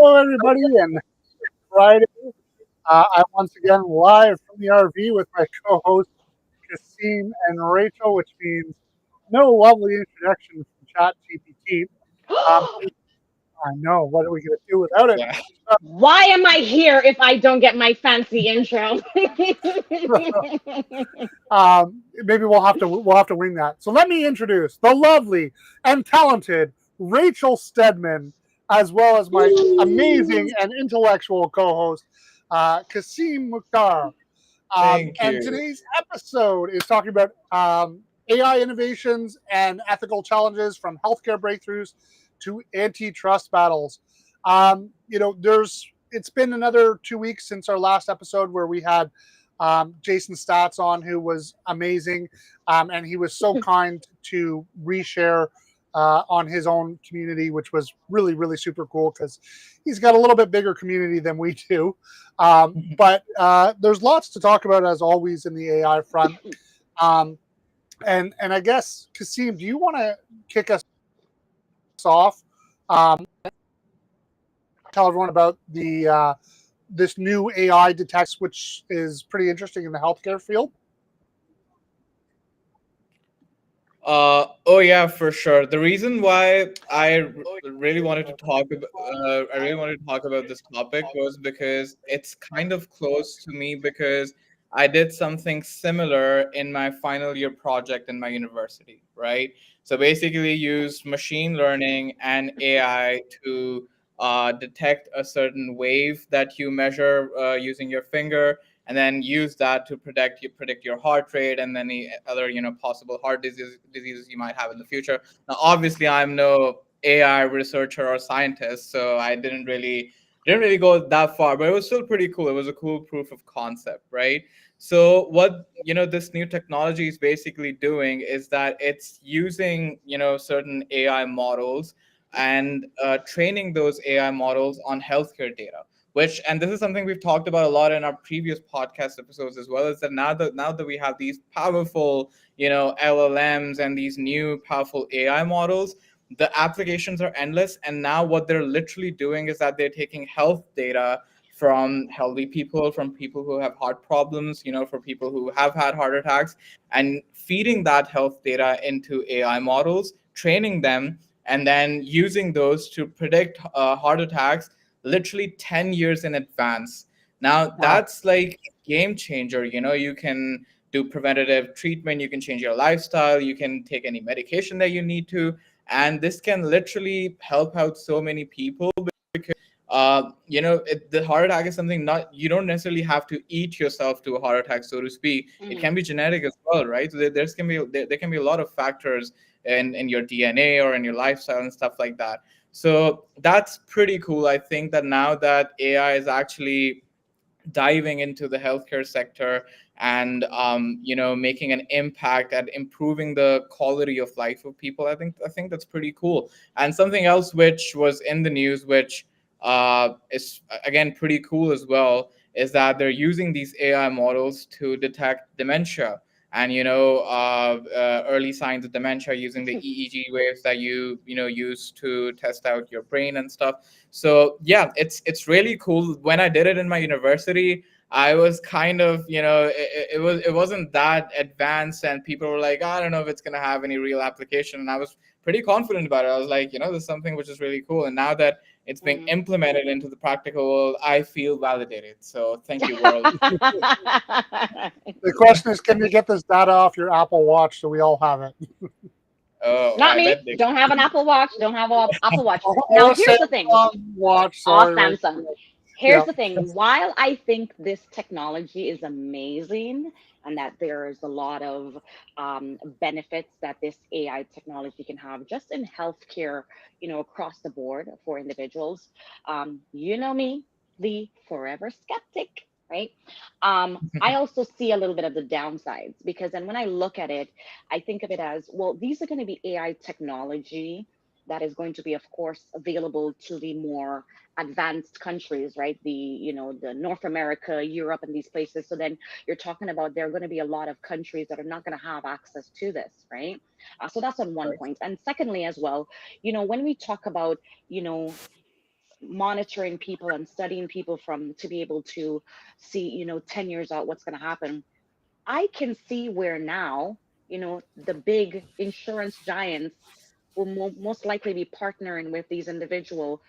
Hello, everybody, and Friday. I'm once again live from the RV with my co-hosts Kasim and Rachel, which means no lovely introduction from ChatGPT. Um, I know, what are we going to do without it? Yeah. Why am I here if I don't get my fancy intro? Maybe we'll have to wing that. So let me introduce the lovely and talented Rachel Stedman, as well as my amazing and intellectual co-host Kasim Mukhtar. Thank And you. today's episode is talking about AI innovations and ethical challenges from healthcare breakthroughs to antitrust battles. It's been another 2 weeks since our last episode where we had Jason Stats on, who was amazing, and he was so kind to reshare on his own community, which was really, really super cool because he's got a little bit bigger community than we do. But there's lots to talk about as always in the AI front. Um, and I guess Kasim, do you want to kick us off? Tell everyone about the this new AI detects, which is pretty interesting in the healthcare field. Oh yeah, for sure. The reason why really wanted to talk about I really wanted to talk about this topic was because it's kind of close to me because I did something similar in my final year project in my university, right? So basically used machine learning and AI to detect a certain wave that you measure using your finger, and then use that to predict your heart rate and any other possible heart diseases you might have in the future. Now, obviously, I'm no AI researcher or scientist, so I didn't really go that far, but it was still pretty cool. It was a cool proof of concept, right? So what this new technology is basically doing is that it's using certain AI models and training those AI models on healthcare data, and this is something we've talked about a lot in our previous podcast episodes as well, is that now that we have these powerful LLMs and these new powerful AI models, the applications are endless. And now what they're literally doing is that they're taking health data from healthy people, from people who have heart problems, for people who have had heart attacks, and feeding that health data into AI models, training them, and then using those to predict heart attacks literally 10 years in advance. Now Wow. that's like a game changer. You can do preventative treatment, you can change your lifestyle, you can take any medication that you need to, and this can literally help out so many people. The heart attack is something, not you don't necessarily have to eat yourself to a heart attack, so to speak. It Mhm. can be genetic as well, right? So there can be a lot of factors in your DNA or in your lifestyle and stuff like that. So that's pretty cool. I think that now that AI is actually diving into the healthcare sector and making an impact at improving the quality of life of people, I think that's pretty cool. And something else which was in the news, which is again pretty cool as well, is that they're using these AI models to detect dementia and early signs of dementia using the EEG waves that you use to test out your brain and stuff. So yeah, it's really cool. When I did it in my university, I was kind of, it wasn't that advanced, and people were like, I don't know if it's gonna have any real application. And I was pretty confident about it. I was like, there's something which is really cool. And now that it's being Mhm. implemented into the practical world, I feel validated. So thank you, world. The question is, can you get this data off your Apple Watch so we all have it? Oh, Not I me. bet they. Don't have an Apple Watch. Don't have an Apple Watch. Now, Or a here's the thing. Samsung watch. All Sorry, right? Samsung. Yeah. Here's the thing. While I think this technology is amazing and that there's a lot of benefits that this AI technology can have just in healthcare, across the board for individuals, you know me, the forever skeptic, right? I also see a little bit of the downsides because then when I look at it, I think of it as well, these are going to be AI technology that is going to be, of course, available to the more advanced countries, right? The North America, Europe, and these places. So then you're talking about there are going to be a lot of countries that are not going to have access to this, right? So that's on one point. And secondly, as well, when we talk about, you know, monitoring people and studying people from to be able to see, 10 years out what's going to happen. I can see where now, the big insurance giants will most likely be partnering with these individuals.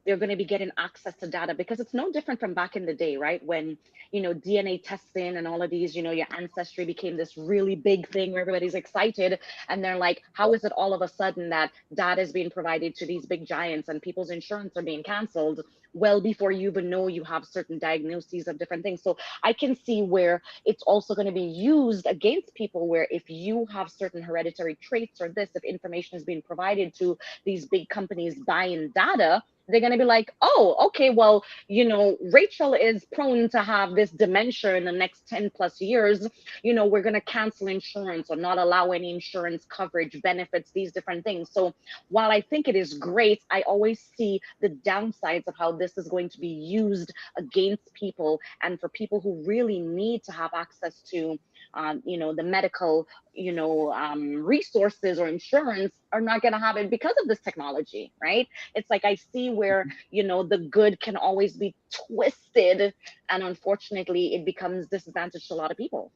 They're going to be getting access to data because it's no different from back in the day, right? When, DNA testing and all of these, your ancestry became this really big thing where everybody's excited. And they're like, how is it all of a sudden that data is being provided to these big giants and people's insurance are being canceled well before you even know you have certain diagnoses of different things? So I can see where it's also going to be used against people, where if you have certain hereditary traits or this, if information is being provided to these big companies buying data, they're going to be like, oh, okay, well, Rachel is prone to have this dementia in the next 10 plus years. We're going to cancel insurance or not allow any insurance coverage, benefits, these different things. So while I think it is great, I always see the downsides of how this is going to be used against people, and for people who really need to have access to the medical resources or insurance are not going to have it because of this technology, right? It's like I see where the good can always be twisted, and unfortunately it becomes disadvantage to a lot of people.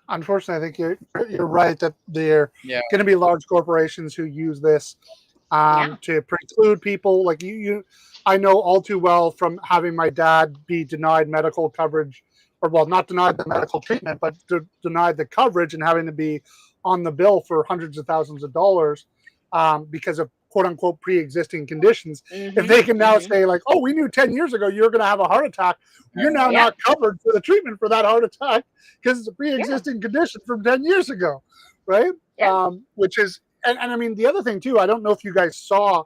Unfortunately, I think you're right that there Yeah. going to be large corporations who use this Yeah. to preclude people like you. I know all too well from having my dad be denied medical coverage, or well, not denied the medical treatment, but denied the coverage and having to be on the bill for hundreds of thousands of dollars because of quote unquote pre-existing conditions. If they can now say like, oh, we knew 10 years ago you're going to have a heart attack, you're now not covered for the treatment for that heart attack because it's a pre-existing condition from 10 years ago, right? Which is, and I mean, the other thing too, I don't know if you guys saw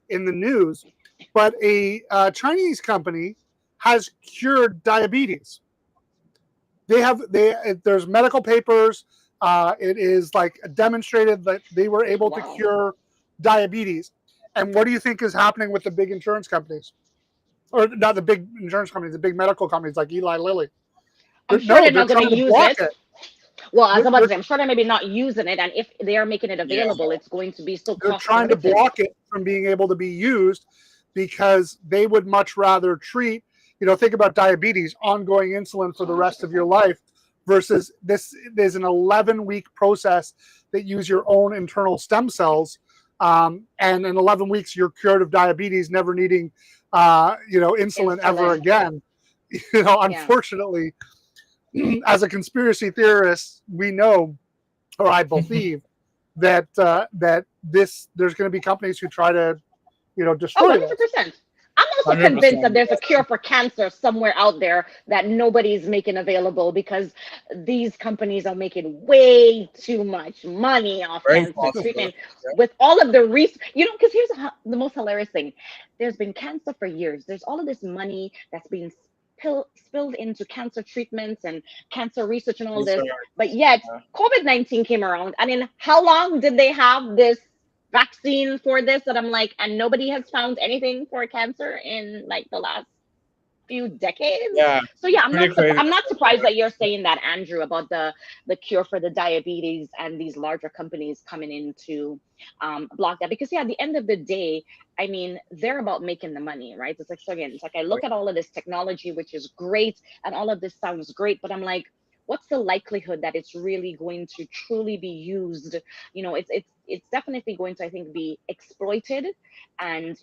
in the news, but a Chinese company has cured diabetes. There's medical papers. It is like demonstrated that they were able to cure diabetes. And what do you think is happening with the big insurance companies? Or not the big insurance companies, the big medical companies like Eli Lilly. I'm sure they're They're not going trying to to use block it. it. Well, as I'm about to say, I'm sure they're maybe not using it, and if they are making it Yeah. available, it's going to be so They're cost trying to prohibitive. block it from being able to be used because they would much rather treat, think about diabetes, ongoing insulin for the rest of your 100%. life versus this is an 11-week process that use your own internal stem cells. And in 11 weeks, you're cured of diabetes, never needing, insulin ever again. Unfortunately, as a conspiracy theorist, we know, or I believe, that there's going to be companies who try to, destroy Oh, this. 100%. I'm also convinced that 100%. there's a cure for cancer somewhere out there that nobody's making available because these companies are making way too much money off Very cancer possible. treatment Yeah. with all of the research. Because here's the most hilarious thing. There's been cancer for years. There's all of this money that's being spilled into cancer treatments and cancer research and all this. But yet, COVID-19 came around. I mean, how long did they have this vaccine for this, that I'm like, and nobody has found anything for cancer in like the last few decades? Yeah. So yeah, I'm Pretty not crazy. I'm not surprised that you're saying that, Andrew, about the cure for the diabetes and these larger companies coming in to block that, because yeah, at the end of the day, I mean, they're about making the money, right? It's like, so again, it's like I look at all of this technology, which is great, and all of this sounds great, but I'm like, what's the likelihood that it's really going to truly be used? It's definitely going to, I think, be exploited. And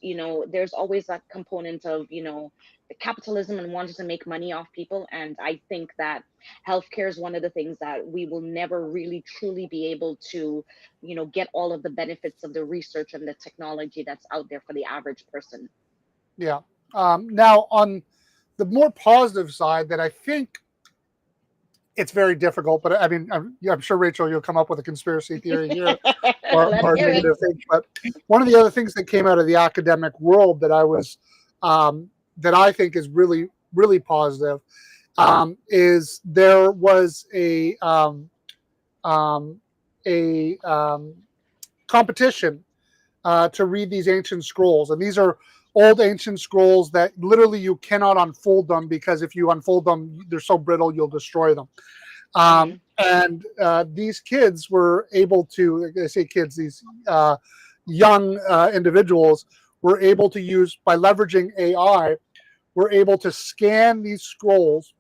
there's always that component of the capitalism and wanting to make money off people. And I think that healthcare is one of the things that we will never really truly be able to get all of the benefits of the research and the technology that's out there for the average person. Yeah. Now, on the more positive side, that I think it's very difficult, but I mean, I'm sure, Rachel, you'll come up with a conspiracy theory here or negative things. But one of the other things that came out of the academic world that that I think is really, really positive is there was a competition to read these ancient scrolls, and these are old ancient scrolls that literally you cannot unfold them, because if you unfold them, they're so brittle you'll destroy them. And these kids were able to, like I say kids, these young individuals we're able to use, by leveraging AI, we're able to scan these scrolls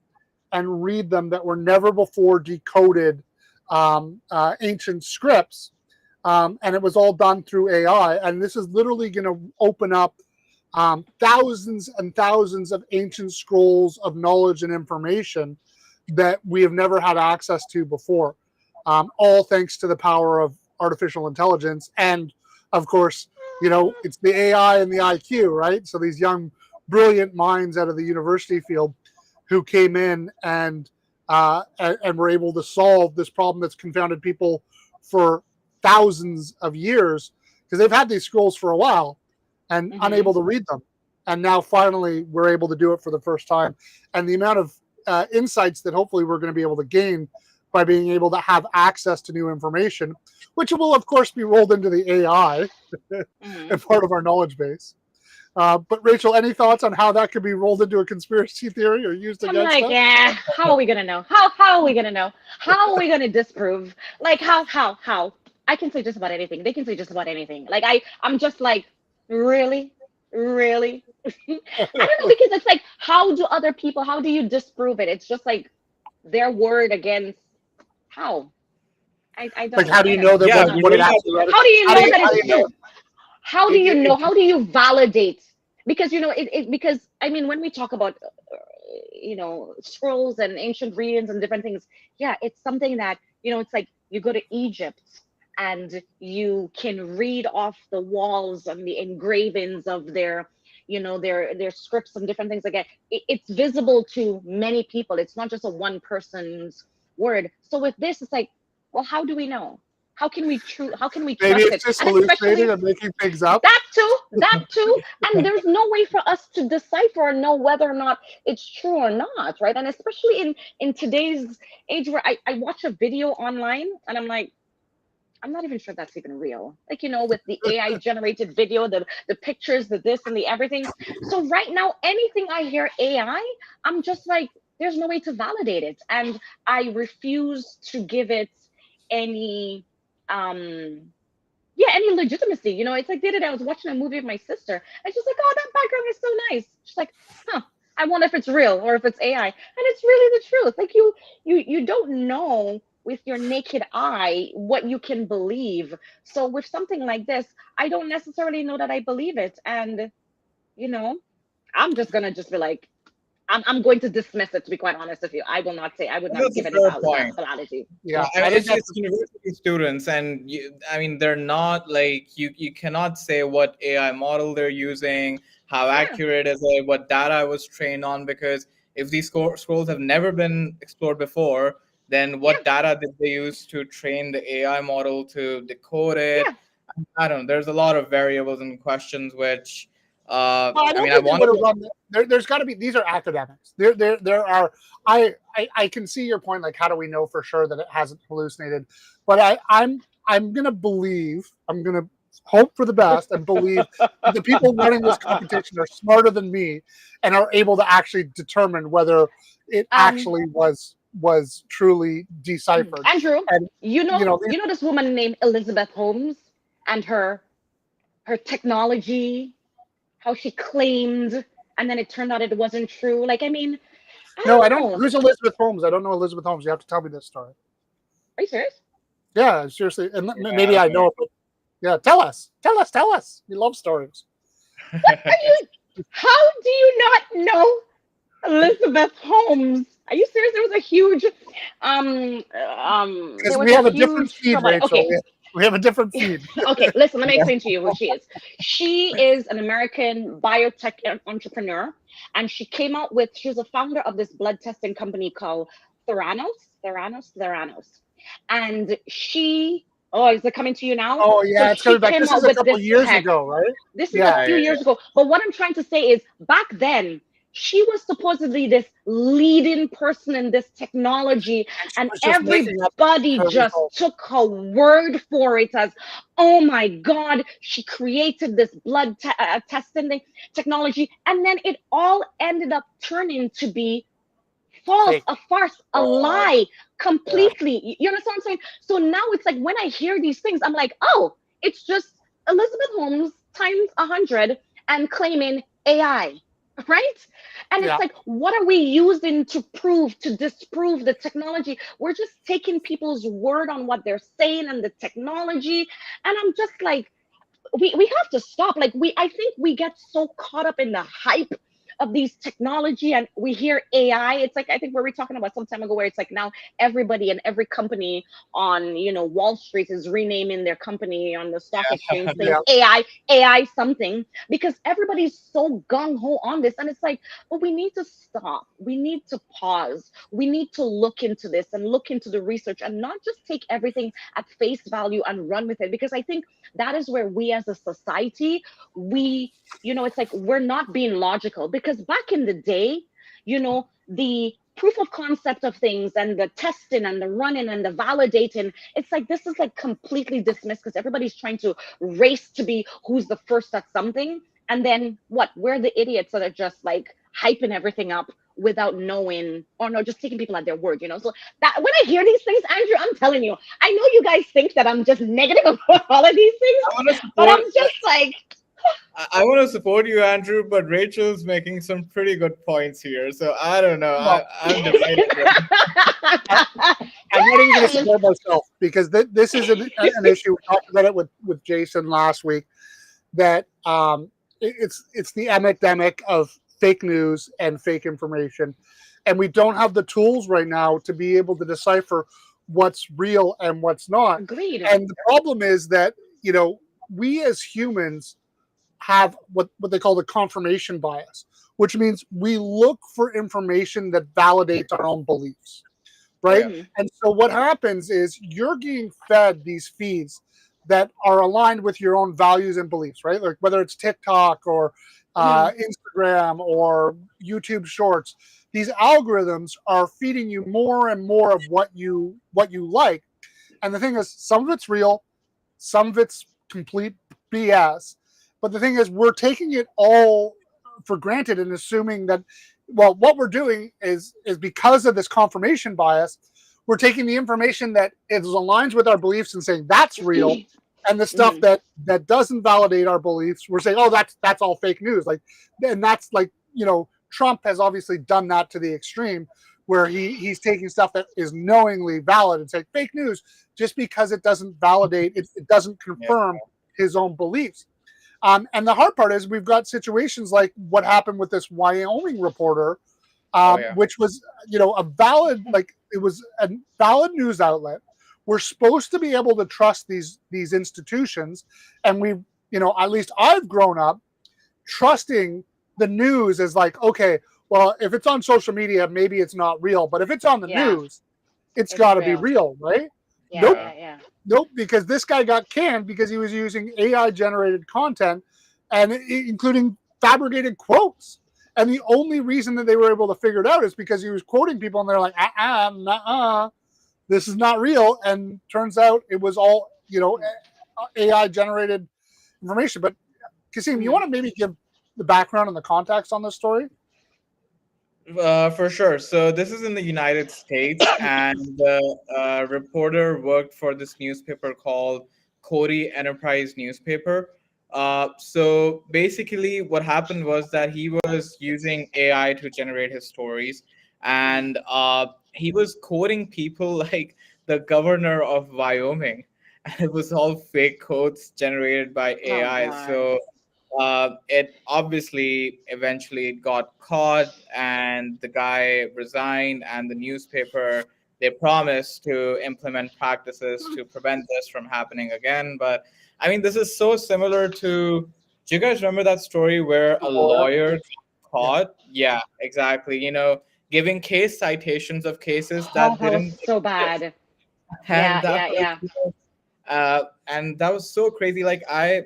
and read them that were never before decoded ancient scripts. And it was all done through AI. And this is literally going to open up thousands and thousands of ancient scrolls of knowledge and information that we have never had access to before. All thanks to the power of artificial intelligence. And of course, it's the AI and the IQ, right? So these young, brilliant minds out of the university field who came in and were able to solve this problem that's confounded people for thousands of years, because they've had these scrolls for a while and unable to read them. And now finally we're able to do it for the first time. And the amount of insights that hopefully we're going to be able to gain by being able to have access to new information, which will of course be rolled into the AI and part of our knowledge base. But Rachel, any thoughts on how that could be rolled into a conspiracy theory or used against us? Yeah, how are we gonna know? How are we gonna know? How are we gonna disprove? Like how? I can say just about anything. They can say just about anything. Like I'm just like, really? I don't know, because it's like, how do you disprove it? It's just like their word against how? I don't like, how do you know that what it actually? How do you know that it's true? How do you know? How do you validate? Because because I mean, when we talk about scrolls and ancient readings and different things, yeah, it's something that it's like you go to Egypt and you can read off the walls and the engravings of their their scripts and different things like that. It's visible to many people. It's not just a one person's word. So with this, it's like, well, how do we know? How can we trust Maybe it? it's just hallucinating and making things up. That too. And there's no way for us to decipher or know whether or not it's true or not, right? And especially in today's age where I watch a video online and I'm like, I'm not even sure that's even real. Like, with the AI generated video, the pictures, the this and the everything. So right now, anything I hear AI, I'm just like, there's no way to validate it. And I refuse to give it any any legitimacy. It's like the other day I was watching a movie with my sister and she's like, oh, that background is so nice. She's like, I wonder if it's real or if it's AI. And it's really the truth. Like you don't know with your naked eye what you can believe. So with something like this, I don't necessarily know that I believe it. And I'm just gonna be like, I'm going to dismiss it, to be quite honest with you. I would not give any validity. Yeah, I mean, it's university students, and they're not like you cannot say what AI model they're using, how accurate is it, what data was trained on, because if these scrolls have never been explored before, then what data did they use to train the AI model to decode it? I don't know. There's a lot of variables and questions which there's got to be. These are academics. There are. I can see your point. Like, how do we know for sure that it hasn't hallucinated? But I'm gonna believe. I'm gonna hope for the best and believe that the people running this competition are smarter than me and are able to actually determine whether it actually was truly deciphered. Andrew, and you know this woman named Elizabeth Holmes and her technology, how she claimed, and then it turned out it wasn't true. Like, I mean, I don't know. Who's Elizabeth Holmes? I don't know Elizabeth Holmes. You have to tell me this story. Are you serious? Yeah, seriously. And maybe I know it, but yeah, tell us. We love stories. How do you not know Elizabeth Holmes? Are you serious? There was a huge because we have a different feed, Rachel. Okay. We have a different feed. Okay, listen, let me explain to you who she is. She is an American biotech entrepreneur, and she was a founder of this blood testing company called Theranos. And she, is it coming to you now? Oh, yeah, it's coming back. This is a couple years ago, right? This is a few years ago. But what I'm trying to say is, back then, she was supposedly this leading person in this technology, and everybody just took her word for it as, oh my God, she created this blood testing technology, and then it all ended up turning to be false, a farce, a lie, completely. Yeah. You understand what I'm saying? So now it's like when I hear these things, I'm like, oh, it's just Elizabeth Holmes times 100. and claiming AI, right? And it's Yeah. like, what are we using to prove, to disprove the technology? We're just taking people's word on what they're saying and the technology. And I'm just like, we have to stop. Like, I think we get so caught up in the hype of these technology, and we hear AI. It's like, I think we were talking about some time ago, where it's like now everybody and every company on, Wall Street is renaming their company on the stock exchange, saying Yeah. AI something, because everybody's so gung-ho on this. And it's like, but we need to stop, we need to pause, we need to look into this and look into the research, and not just take everything at face value and run with it. Because I think that is where we as a society, we, it's like we're not being logical. Because back in the day, the proof of concept of things and the testing and the running and the validating, it's like this is like completely dismissed, because everybody's trying to race to be who's the first at something. And then what, we're the idiots that are just like hyping everything up without knowing, or no, just taking people at their word. So that, when I hear these things, Andrew, I'm telling you, I know you guys think that I'm just negative about all of these things, I want to but support. I'm just like, I want to support you, Andrew, but Rachel's making some pretty good points here. So I don't know. Well, I'm divided. I, I'm not even going to hey, support myself, because this is an issue. We talked about it with Jason last week, that it's the epidemic of fake news and fake information, and we don't have the tools right now to be able to decipher what's real and what's not. agreed. And the problem is that, we as humans have what they call the confirmation bias, which means we look for information that validates our own beliefs, right? Yeah. Hmm. And so what happens is you're getting fed these feeds that are aligned with your own values and beliefs, right? Like whether it's TikTok or Hmm. Instagram or YouTube Shorts, these algorithms are feeding you more and more of what you like. And the thing is, some of it's real, some of it's complete BS. But the thing is, we're taking it all for granted and assuming that, well, what we're doing is because of this confirmation bias, we're taking the information that is aligns with our beliefs and saying that's real, and the stuff Hmm. that doesn't validate our beliefs, we're saying, oh, that's all fake news. Like, and that's like, Trump has obviously done that to the extreme, where he's taking stuff that is knowingly valid and saying fake news just because it doesn't validate it doesn't Yeah. confirm his own beliefs. And the hard part is we've got situations like what happened with this Wyoming reporter, Oh yeah. which was, a valid, like it was a valid news outlet. We're supposed to be able to trust these institutions, and we, at least I've grown up trusting the news as like, okay, well, if it's on social media, maybe it's not real, but if it's on the Yeah, news, it's it's got to be real. real, right? Yeah, Nope. Yeah. yeah, yeah. Nope, because this guy got canned because he was using AI generated content, and including fabricated quotes. And the only reason that they were able to figure it out is because he was quoting people, and they're like, this is not real. And turns out it was all, AI generated information. But Kasim, you Hmm. want to maybe give the background and the context on this story? For sure. So this is in the United States, and the reporter worked for this newspaper called Cody Enterprise newspaper. So basically, what happened was that he was using AI to generate his stories, and he was quoting people like the governor of Wyoming, and it was all fake quotes generated by Oh AI. God. So it obviously eventually got caught, and the guy resigned, and the newspaper, they promised to implement practices to prevent this from happening again. But I mean, this is so similar to, do you guys remember that story where The a lawyer? lawyer got Yeah. caught? Yeah, exactly. Giving case citations of cases Oh, that that was didn't so exist. bad. And Yeah, that yeah, was yeah. and that was so crazy. Like I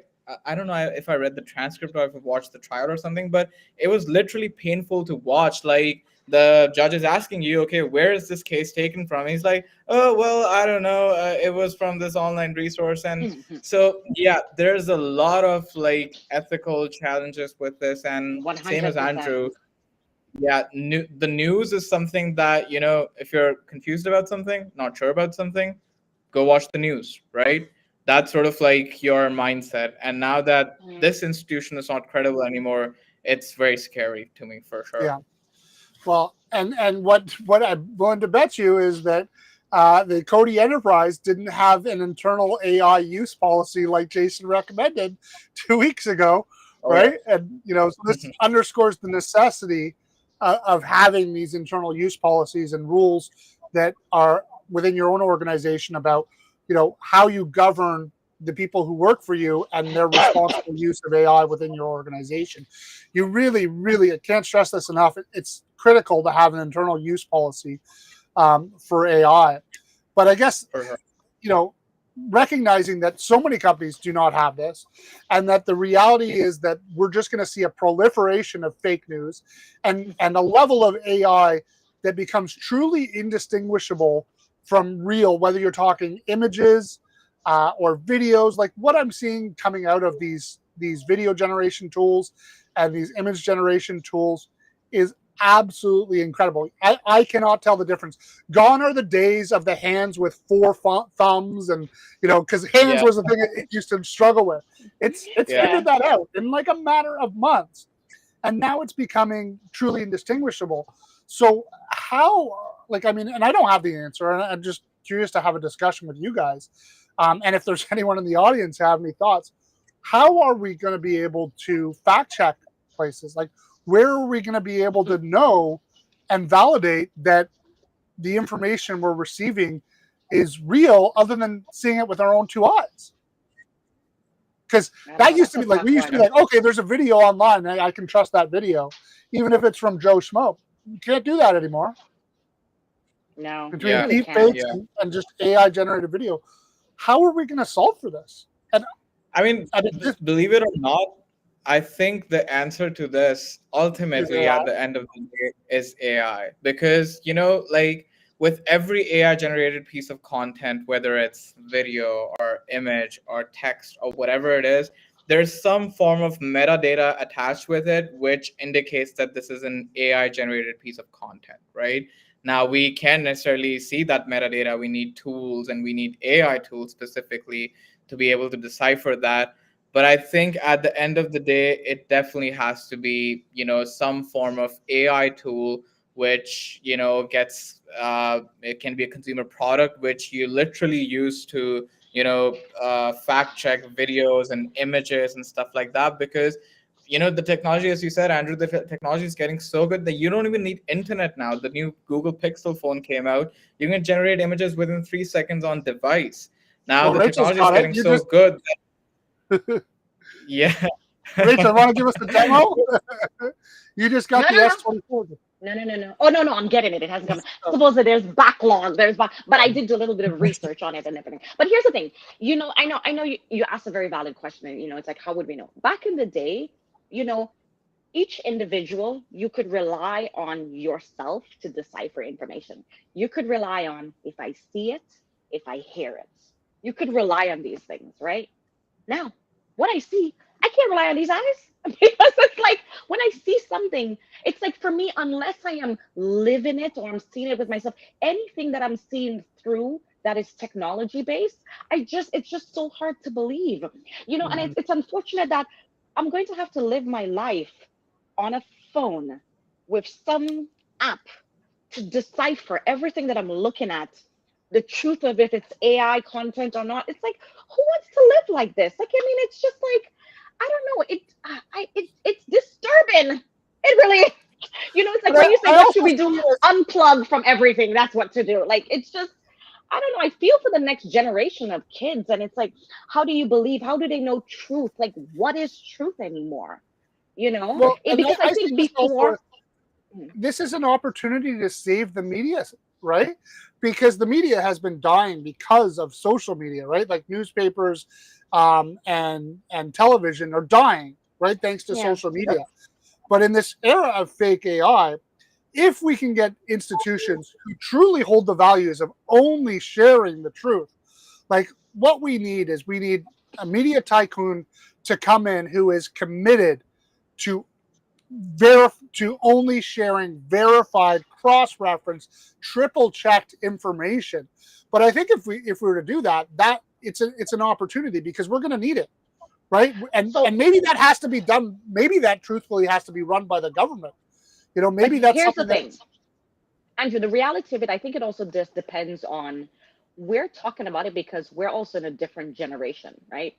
don't know if I read the transcript or if I watched the trial or something, but it was literally painful to watch. Like the judge is asking you, okay, where is this case taken from? He's like, oh well, I don't know. It was from this online resource. And Mhm. so yeah, there's a lot of like ethical challenges with this. And same as 100%. Andrew, yeah, the news is something that, if you're confused about something, not sure about something, go watch the news, right? That's sort of like your mindset. And now that Mm. this institution is not credible anymore, it's very scary to me for sure. Yeah. Well, and what I'm willing to bet you is that the Cody Enterprise didn't have an internal AI use policy like Jason recommended 2 weeks ago, Oh yeah. right? And so this underscores the necessity of having these internal use policies and rules that are within your own organization about how you govern the people who work for you and their responsible use of AI within your organization. You really, really, I can't stress this enough. It's critical to have an internal use policy for AI. But I guess, For sure. recognizing that so many companies do not have this, and that the reality is that we're just going to see a proliferation of fake news and a level of AI that becomes truly indistinguishable from real, whether you're talking images or videos, like what I'm seeing coming out of these video generation tools and these image generation tools is absolutely incredible. I cannot tell the difference. Gone are the days of the hands with four thumbs, and because hands Yeah. was the thing it used to struggle with. It's Yeah. figured that out in like a matter of months, and now it's becoming truly indistinguishable. So how, and I don't have the answer, and I'm just curious to have a discussion with you guys. And if there's anyone in the audience have any thoughts, how are we going to be able to fact check places? Like, where are we going to be able to know and validate that the information we're receiving is real, other than seeing it with our own two eyes? Because that used to be like, we used to be like, okay, there's a video online, and I can trust that video, even if it's from Joe Schmo. You can't do that anymore. No, Between Yeah. deep fakes and just AI generated video, how are we going to solve for this? And I mean, believe it or not, I think the answer to this ultimately at the end of the day is AI. Because, like with every AI generated piece of content, whether it's video or image or text or whatever it is, there's some form of metadata attached with it, which indicates that this is an AI generated piece of content, right? Now, we can't necessarily see that metadata. We need tools, and we need AI tools specifically to be able to decipher that. But I think at the end of the day, it definitely has to be, some form of AI tool, which, gets, it can be a consumer product, which you literally use to, fact check videos and images and stuff like that. Because, the technology, as you said, Andrew, the technology is getting so good that you don't even need internet now. The new Google Pixel phone came out. You can generate images within 3 seconds on device. Now the technology is getting so good that, yeah. Rachel, want to give us the demo? You just got the S24. No. Oh no, I'm getting it. It hasn't come. Suppose that there's backlog. But I did do a little bit of research on it and everything. But here's the thing. I know you asked a very valid question. And, it's like, how would we know? Back in the day, each individual, you could rely on yourself to decipher information. You could rely on, if I see it, if I hear it. You could rely on these things, right? Now, what I see, I can't rely on these eyes because it's like when I see something, it's like for me, unless I am living it or I'm seeing it with myself, anything that I'm seeing through that is technology based, it's just so hard to believe, and it's unfortunate that I'm going to have to live my life on a phone with some app to decipher everything that I'm looking at, the truth of if it's AI content or not. It's like, who wants to live like this? Like, I mean, it's just like, I don't know. It's disturbing. It really, it's like when you say, what should we do? Unplug from everything. That's what to do. Like, it's just, I don't know. I feel for the next generation of kids. And it's like, how do you believe? How do they know truth? Like, what is truth anymore? Well, Because I think before. This is an opportunity to save the media, right? Because the media has been dying because of social media, right? Like newspapers and television are dying, right? Thanks to social media. But in this era of fake AI, if we can get institutions who truly hold the values of only sharing the truth, like what we need is a media tycoon to come in who is committed to only sharing verified, cross-referenced, triple-checked information. But I think if we were to do that it's an opportunity because we're going to need it, right? And So, maybe that has to be done. Maybe that truthfully has to be run by the government. You know, but maybe that's here's the something thing, Andrew, the reality of it, I think it also just depends on, we're talking about it because we're also in a different generation, right?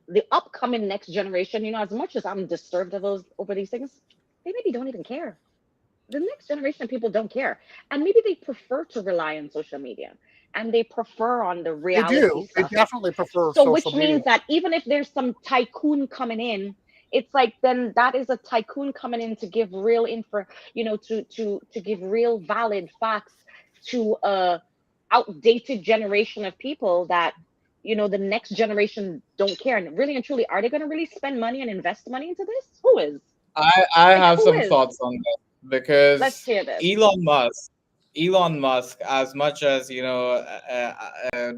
The upcoming next generation, as much as I'm disturbed of those over these things, they maybe don't even care. The next generation of people don't care. And maybe they prefer to rely on social media, and they prefer on the they reality do. They stuff. definitely prefer So, social which media. means that even if there's some tycoon coming in, it's like then that is a tycoon coming in to give real info, to give real valid facts to a outdated generation of people that the next generation don't care. And really and truly, are they going to really spend money and invest money into this? Who is? I Like, have who some is? thoughts on this Let's because hear this. Elon Musk, as much as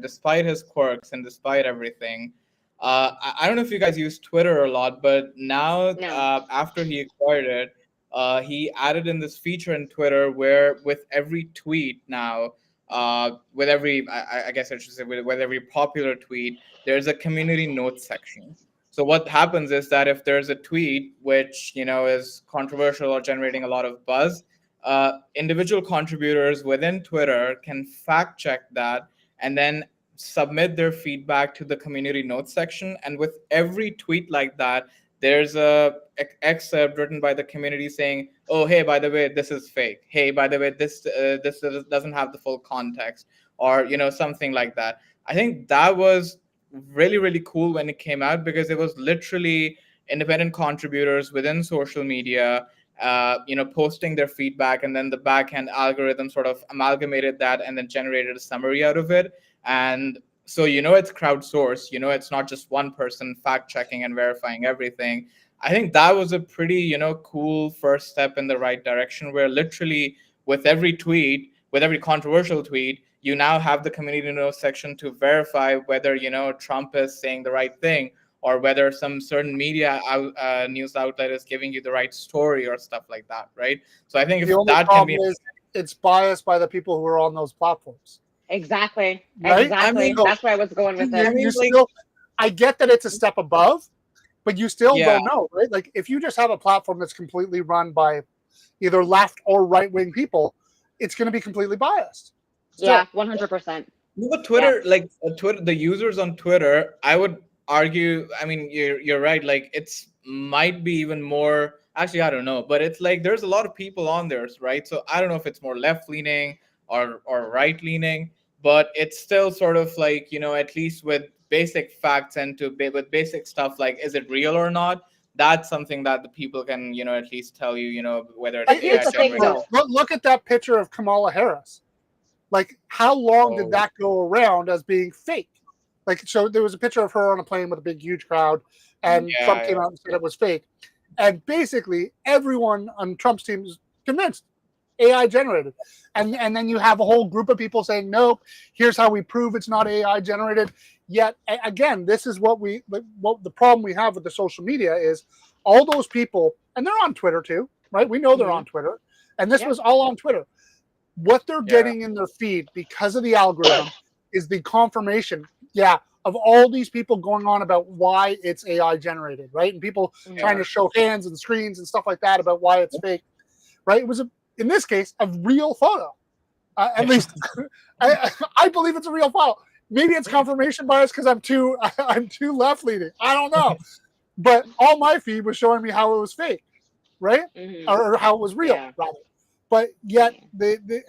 despite his quirks and despite everything, I don't know if you guys use Twitter a lot, but now No. after he acquired it, he added in this feature in Twitter where with every tweet now, with every I guess I should say with every popular tweet, there's a community notes section. So what happens is that if there's a tweet which is controversial or generating a lot of buzz, individual contributors within Twitter can fact check that and then submit their feedback to the community notes section. And with every tweet like that, there's a excerpt written by the community saying, "Oh, hey, by the way, this is fake. Hey, by the way, this doesn't have the full context," or something like that. I think that was really really cool when it came out because it was literally independent contributors within social media posting their feedback, and then the backend algorithm sort of amalgamated that and then generated a summary out of it. And so it's crowdsourced, it's not just one person fact checking and verifying everything. I think that was a pretty cool first step in the right direction, where literally with every controversial tweet, you now have the community notes section to verify whether Trump is saying the right thing, or whether some certain news outlet is giving you the right story or stuff like that, right? So I think if The only that can be, problem is it's biased by the people who are on those platforms, Exactly. right? I Exactly. mean, So That's where I was going with you, it. you like, still, I get that it's a step above, but you still yeah, don't know, right? Like if you just have a platform that's completely run by either left or right wing people, it's going to be completely biased. Yeah, Still, 100%. but Yeah. Twitter, the users on Twitter, I would argue. I mean, you're right. Like, it's might be even more. Actually, I don't know, but it's like there's a lot of people on there, right? So I don't know if it's more left leaning or right leaning, but it's still sort of like at least with basic facts and with basic stuff like is it real or not. That's something that the people can at least tell you whether it's But here's AI the thing, generated. though. look at that picture of Kamala Harris. Like, how long did Oh, that go around as being fake? Like, so there was a picture of her on a plane with a big, huge crowd, and Trump yeah, came out and said it was fake. And basically, everyone on Trump's team is convinced AI generated. And then you have a whole group of people saying, nope, here's how we prove it's not AI generated. Yet, again, this is what the problem we have with the social media is all those people, and they're on Twitter too, right? We know they're on Twitter. And this was all on Twitter. What they're yeah. getting in their feed because of the algorithm is the confirmation, of all these people going on about why it's AI generated, right? And people trying to show hands and screens and stuff like that about why it's fake, right? It was, in this case, a real photo. At least I believe it's a real photo. Maybe it's confirmation bias because I'm too left leaning. I don't know, but all my feed was showing me how it was fake, right? Or how it was real, Yeah. rather. But yet,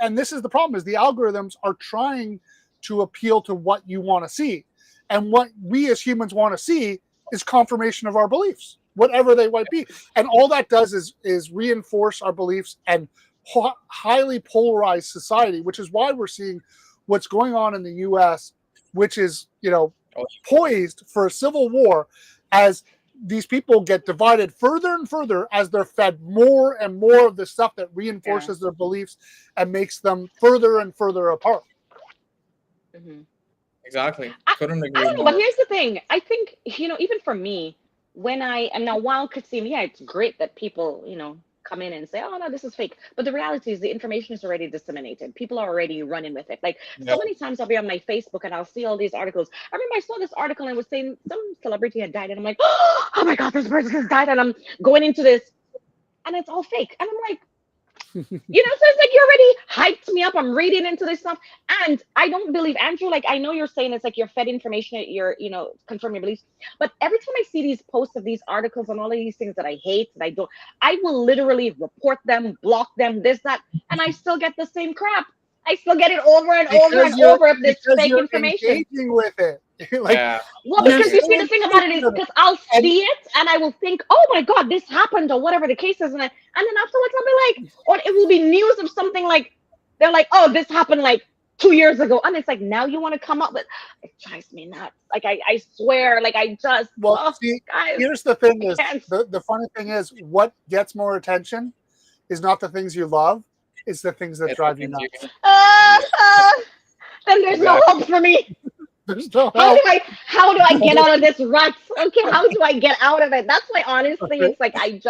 and this is the problem: is the algorithms are trying to appeal to what you want to see, and what we as humans want to see is confirmation of our beliefs, whatever they might be. And all that does is reinforce our beliefs and highly polarized society, which is why we're seeing what's going on in the U.S., which is poised for a civil war, as these people get divided further and further as they're fed more and more of the stuff that reinforces their beliefs and makes them further and further apart. Exactly. I, Couldn't I agree don't know, but more. here's the thing. I think, even for me, when I am now, while could seem, it's great that people, come in and say, oh no, this is fake. But the reality is the information is already disseminated. People are already running with it. Like Yeah. so many times I'll be on my Facebook and I'll see all these articles. I remember I saw this article and it was saying some celebrity had died, and I'm like, oh my God, this person has died, and I'm going into this, and it's all fake. And I'm like, so it's like you already hyped me up. I'm reading into this stuff. And I don't believe, Andrew, like I know you're saying it's like you're fed information, you're, confirm your beliefs. But every time I see these posts of these articles and all of these things that I hate, that I don't, I will literally report them, block them, this, that, and I still get the same crap. I still get it over and over and over of this fake information. Engaging with it. Like, Yeah. Well, you're because you see, so the thing about it is engaged with because I'll And- see it and I will think, oh my God, this happened or whatever the case is. And then afterwards I'll be like, or it will be news of something like, they're like, oh, this happened like 2 years ago. And it's like, now you want to come up with, it drives me nuts. Like, I swear, like, I just, see, guys, here's the thing is, can't. the funny thing is, what gets more attention is not the things you love, it's the things that It's drive the you things nuts. Then there's no Exactly. hope for me. There's no How help. do I get out of this rut? Okay, how do I get out of it? That's why honestly, it's like I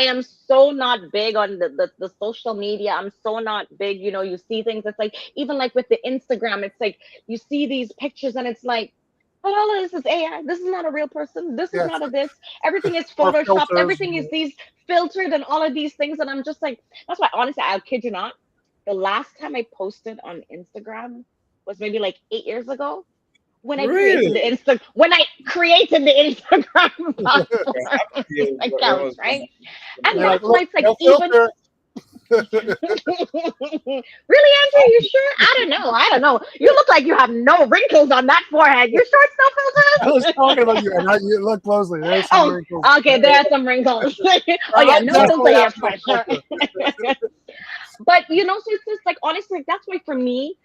am so not big on the social media. I'm so not big, you see things. It's like even like with the Instagram, it's like you see these pictures and it's like, but all of this is AI. This is not a real person. This is Yes. not a this. Everything is Or photoshopped. filters. Everything is these filtered and all of these things. And I'm just like, that's why honestly, I'll kid you not. The last time I posted on Instagram was maybe like 8 years ago when I created the Really? Instagram platform You- what account, was right? going And You're on? like, that's why look, it's like no even filter. really, Andrew, you sure? I don't know. You look like you have no wrinkles on that forehead. You sure it's no I was filters? talking about you, and you look closely. There's some Oh, wrinkles. okay, there are some wrinkles. Oh yeah, I no definitely filter here have for no sure. filter. But so it's just like honestly, like, that's why for me,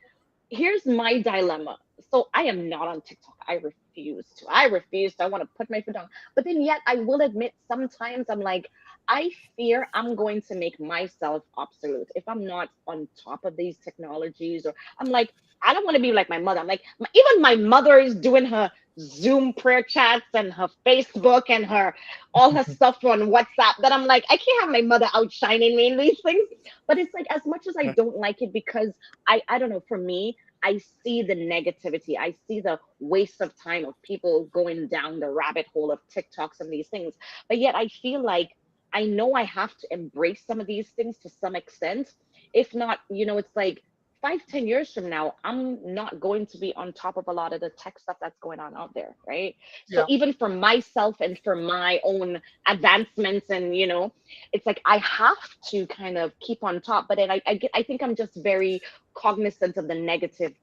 here's my dilemma. So I am not on TikTok. I refuse to. I refuse to. I want to put my foot down. But then yet I will admit sometimes I'm like, I fear I'm going to make myself obsolete if I'm not on top of these technologies. Or I'm like, I don't want to be like my mother. I'm like, even my mother is doing her Zoom prayer chats and her Facebook and her all her stuff on WhatsApp. That I'm like, I can't have my mother outshining me in these things. But it's like as much as I don't like it because I don't know, for me, I see the negativity. I see the waste of time of people going down the rabbit hole of TikToks and these things. But yet I feel like I know I have to embrace some of these things to some extent. If not, it's like 5, 10 years from now, I'm not going to be on top of a lot of the tech stuff that's going on out there, right? So Yeah. even for myself and for my own advancements and it's like I have to kind of keep on top. But then I think I'm just very cognizant of the negative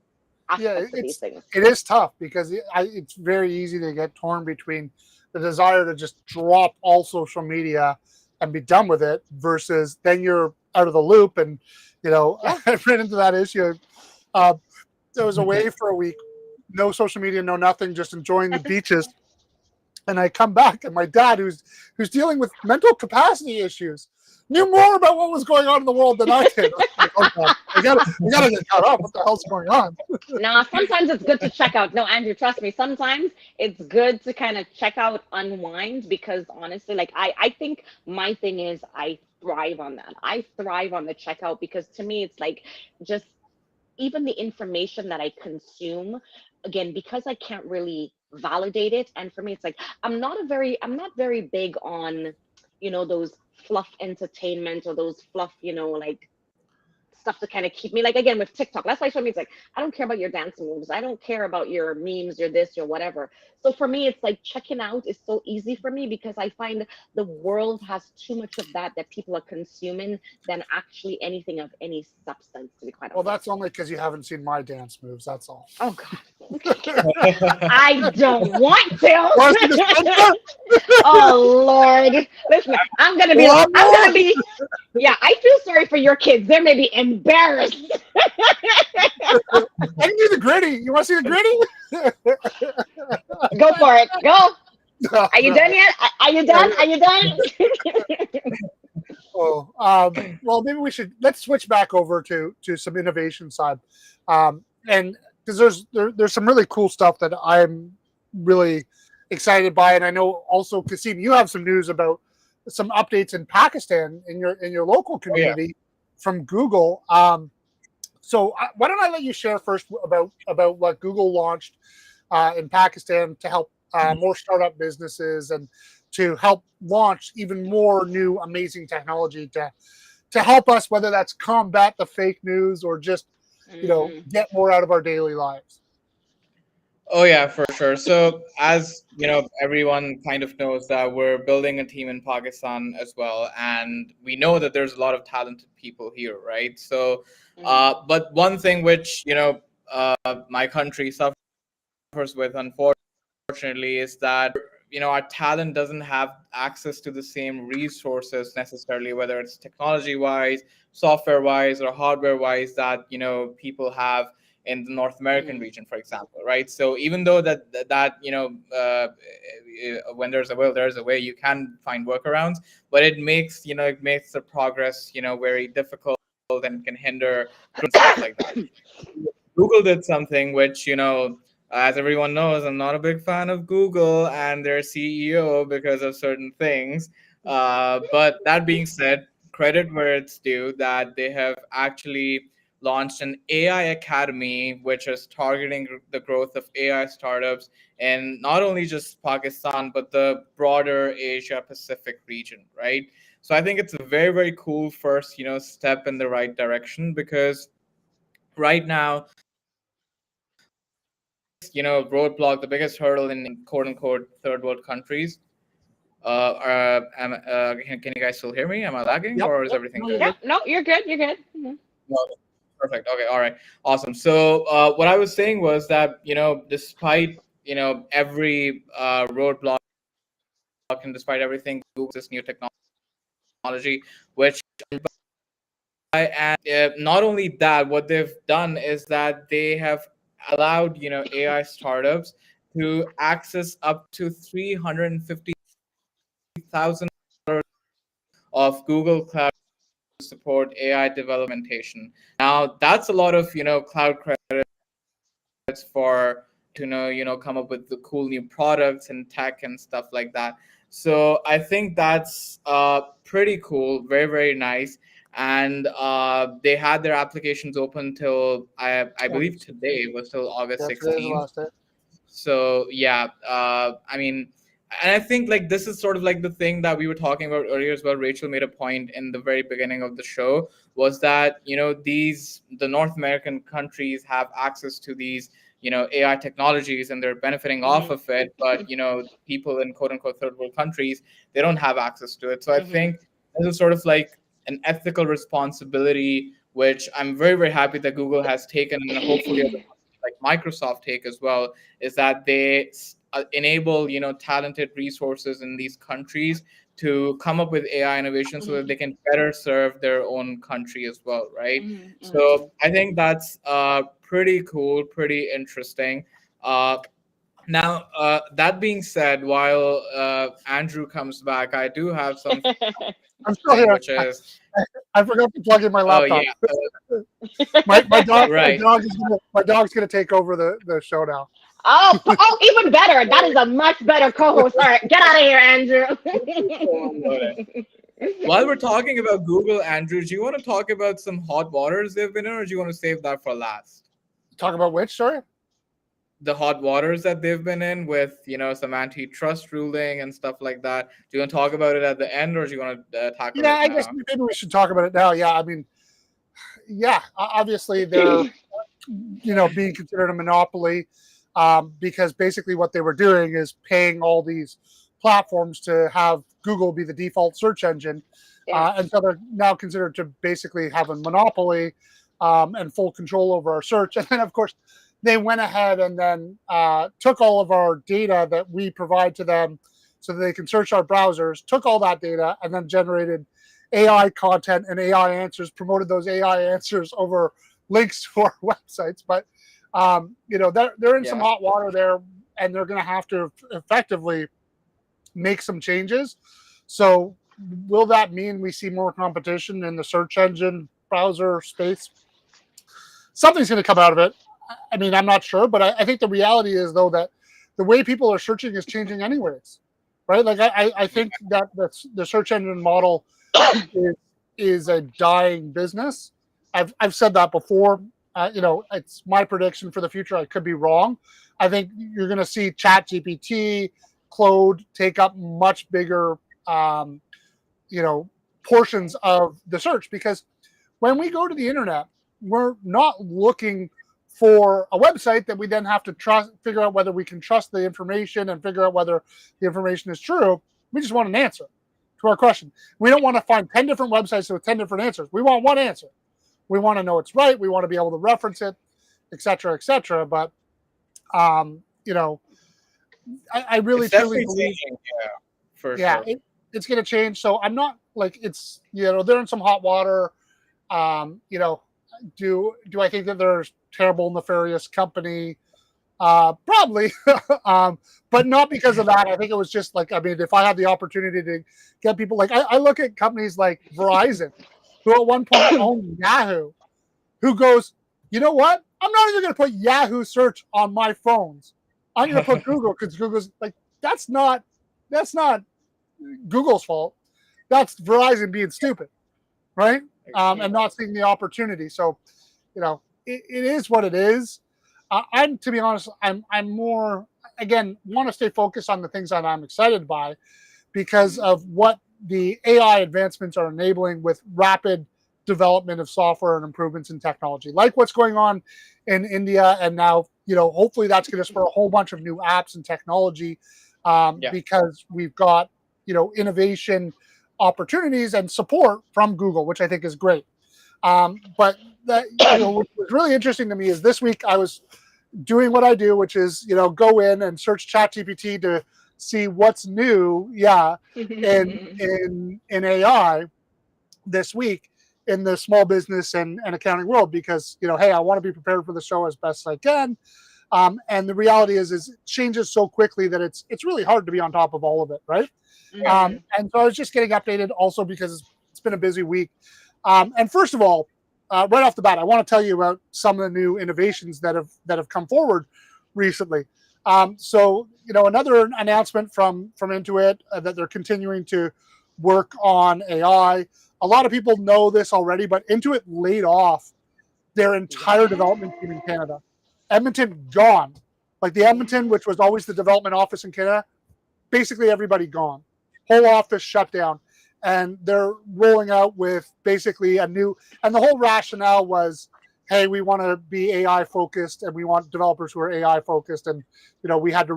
Yeah, aspects of these things. it is tough because it's very easy to get torn between the desire to just drop all social media and be done with it versus then you're out of the loop. And Yeah. I ran into that issue. I was away for a week, no social media, no nothing, just enjoying the beaches. And I come back, and my dad, who's dealing with mental capacity issues, knew more about what was going on in the world than I did. I was like, oh God, I gotta get caught up. What the hell's going on? No, sometimes it's good to check out. No, Andrew, trust me. Sometimes it's good to kind of check out, unwind, because honestly, like I think my thing is I thrive on that. I thrive on the checkout because to me, it's like just even the information that I consume, again, because I can't really validate it. And for me, it's like I'm not very big on, those fluff entertainment or those fluff, like stuff to kind of keep me like again with TikTok. That's why for me it's like I don't care about your dance moves. I don't care about your memes, your this, your whatever. So for me, it's like checking out is so easy for me because I find the world has too much of that people are consuming than actually anything of any substance, to be quite Well, honest. that's only because you haven't seen my dance moves. That's all. Oh God. I don't want to. Want to see the Spencer? Oh Lord. Listen, I'm gonna be yeah, I feel sorry for your kids. They're maybe embarrassed. I can do the gritty. You want to see the gritty? Go for it. Go. No, Are you no. done yet? Are you done? Are you done? Oh, well, maybe let's switch back over to some innovation side, and because there's some really cool stuff that I'm really excited by, and I know also Kasim, you have some news about some updates in Pakistan in your local community from Google. So why don't I let you share first about what Google launched in Pakistan to help more startup businesses and to help launch even more new amazing technology to help us, whether that's combat the fake news or just get more out of our daily lives. Oh yeah, for sure. So as you know, everyone kind of knows that we're building a team in Pakistan as well, and we know that there's a lot of talented people here, right? So, but one thing which my country suffers with, unfortunately, is that our talent doesn't have access to the same resources necessarily, whether it's technology wise, software wise, or hardware wise, that people have in the North American region, for example, right? So even though when there's a will, there's a way, you can find workarounds, but it makes the progress very difficult and can hinder and stuff like that. Google did something which, as everyone knows, I'm not a big fan of Google and their CEO because of certain things. But that being said, credit where it's due that they have actually launched an AI Academy, which is targeting the growth of AI startups in not only just Pakistan, but the broader Asia Pacific region, right? So I think it's a very, very cool first, step in the right direction, because right now, roadblock, the biggest hurdle in quote unquote third world countries. Can you guys still hear me? Am I lagging, Yep. or is everything good? Yeah, no, you're good. You're good. No, perfect. Okay, all right, awesome. So what I was saying was that despite every roadblock and despite everything, Google this new technology, which and not only that, what they've done is that they have allowed AI startups to access up to $350,000 of Google Cloud to support AI developmentation. Now that's a lot of cloud credits for to come up with the cool new products and tech and stuff like that. So I think that's pretty cool, very, very nice. And they had their applications open till I believe today was till August Yeah, today's the 16th. last day. So yeah, I mean, and I think like this is sort of like the thing that we were talking about earlier as well. Rachel made a point in the very beginning of the show, was that the North American countries have access to these AI technologies and they're benefiting off of it, but people in quote unquote third world countries, they don't have access to it. So I think this is sort of like an ethical responsibility, which I'm very, very happy that Google has taken, and hopefully like Microsoft take as well, is that they enable talented resources in these countries to come up with AI innovation so that they can better serve their own country as well, right? So I think that's pretty cool, pretty interesting. Now, that being said, while Andrew comes back, I do have something I'm still here. which is I forgot to plug in my oh laptop. yeah, My dog right. my dog's gonna take over the show now. Oh, even better. That is a much better co-host. All right, get out of here, Andrew. While we're talking about Google, Andrew, do you want to talk about some hot waters they've been in, or do you want to save that for last? Talk about which, sorry? The hot waters that they've been in with, some antitrust ruling and stuff like that. Do you want to talk about it at the end, or do you want to tackle Yeah, it I guess now? maybe we should talk about it now. Yeah, I mean, yeah, obviously they're being considered a monopoly because basically what they were doing is paying all these platforms to have Google be the default search engine, and so they're now considered to basically have a monopoly and full control over our search. And then, of course, they went ahead and then took all of our data that we provide to them so that they can search our browsers, took all that data, and then generated AI content and AI answers, promoted those AI answers over links to our websites. But they're in some hot water there, and they're going to have to effectively make some changes. So will that mean we see more competition in the search engine browser space? Something's going to come out of it. I mean, I'm not sure, but I think the reality is, though, that the way people are searching is changing anyways. right? Like I think that the search engine model is a dying business. I've said that before. It's my prediction for the future. I could be wrong. I think you're going to see ChatGPT, Claude take up much bigger, portions of the search, because when we go to the internet, we're not looking for a website that we then have to figure out whether we can trust the information and figure out whether the information is true. We just want an answer to our question. We don't want to find 10 different websites with 10 different answers. We want one answer. We want to know it's right. We want to be able to reference it, et cetera, et cetera. But, I really It's truly definitely believe, changing, yeah, for sure. it's going to change. So I'm not like they're in some hot water. Do I think that they're a terrible, nefarious company? Probably, but not because of that. I think it was just like, I mean, if I had the opportunity to get people, like I look at companies like Verizon, who at one point owned Yahoo, who goes, you know what? I'm not even going to put Yahoo search on my phones. I'm going to put Google, because Google's like, that's not Google's fault. That's Verizon being stupid, right? And not seeing the opportunity. So, it is what it is. I'm, to be honest, I'm more, again, want to stay focused on the things that I'm excited by, because of what the AI advancements are enabling with rapid development of software and improvements in technology, like what's going on in India. And now, hopefully that's going to spur a whole bunch of new apps and technology, because we've got, innovation opportunities and support from Google, which I think is great. But that, what was really interesting to me is this week I was doing what I do, which is, go in and search ChatGPT to see what's new. Yeah. In AI this week in the small business and accounting world, because, hey, I want to be prepared for the show as best as I can. And the reality is it changes so quickly that it's really hard to be on top of all of it. Right. And so I was just getting updated also because it's been a busy week. And first of all, right off the bat, I want to tell you about some of the new innovations that have come forward recently. So, another announcement from Intuit, that they're continuing to work on AI. A lot of people know this already, but Intuit laid off their entire development team in Canada. Edmonton gone. Like the Edmonton, which was always the development office in Canada, basically everybody gone. Whole office shut down. And they're rolling out with basically a new, and the whole rationale was, hey, we want to be AI focused and we want developers who are AI focused. And, we had to